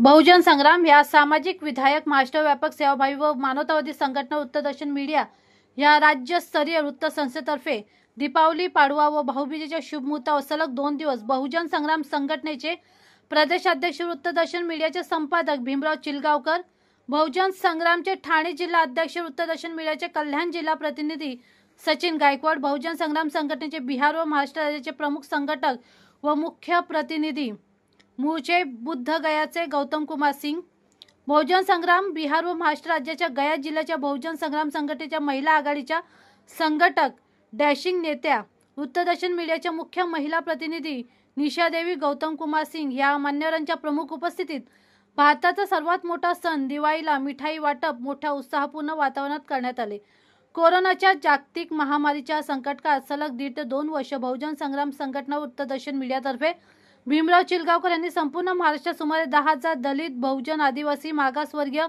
बहुजन संग्राम या सामाजिक विधायक महाराष्ट्र व्यापक सेवाभावी व मानवतावादी संघटना वृत्तदर्शन मीडिया या राज्यस्तरीय वृत्तसंस्थेतर्फे दीपावली, पाडवा व भाऊबीजेच्या शुभ मुहूर्तावर सलग 2 दिवस बहुजन संग्राम संघटनेचे प्रदेशाध्यक्ष वृत्तदर्शन मीडियाचे संपादक भीमराव चिलगावकर, बहुजन संग्रामचे ठाणे जिल्हा अध्यक्ष वृत्तदर्शन मीडियाचे कल्याण जिल्हा प्रतिनिधी सचिन गायकवाड, बहुजन संग्राम संघटनेचे बिहार व महाराष्ट्र राज्याचे प्रमुख संघटक व मुख्य प्रतिनिधी मूळचे बुद्धगयाचे गौतम कुमार सिंग, बहुजन संग्राम बिहार व महाराष्ट्र राज्याच्या गया जिल्ह्याच्या बहुजन संग्राम संघटनेच्या महिला आघाडीच्या संघटक डॅशिंग नेत्या, वृत्तदर्शन मीडियाच्या मुख्य महिला प्रतिनिधी निशादेवी गौतम कुमार सिंग या मान्यवरांच्या प्रमुख उपस्थितीत भारताचा सर्वात मोठा सण दिवाळीला मिठाई वाटप मोठ्या उत्साहपूर्ण वातावरणात करण्यात आले। कोरोनाच्या जागतिक महामारीच्या संकटकाळात सलग 1.5 ते 2 वर्ष बहुजन संग्राम संघटना वृत्तदर्शन मीडियातर्फे भीमराव चिलगावकर यांनी संपूर्ण महाराष्ट्रात सुमारे 10,000 दलित, बहुजन, आदिवासी, मागासवर्गीय,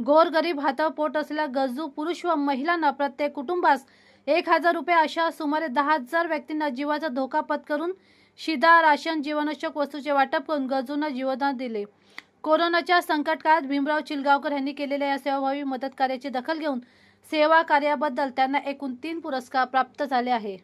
गोरगरीब, हातावर पोट असलेल्या गरजू पुरुष व महिलांना प्रत्येक कुटुंबास 1,000 रुपये अशा सुमारे 10,000 व्यक्तींना जीवाचा धोका पत्करून शिधा, राशन, जीवनावश्यक वस्तूचे वाटप करून गरजूंना जीवनदान दिले। कोरोनाच्या संकटकाळात भीमराव चिलगावकर यांनी केलेल्या या सेवाभावी मदत कार्याची दखल घेऊन सेवा कार्याबद्दल त्यांना एकूण 3 पुरस्कार प्राप्त झाले आहे।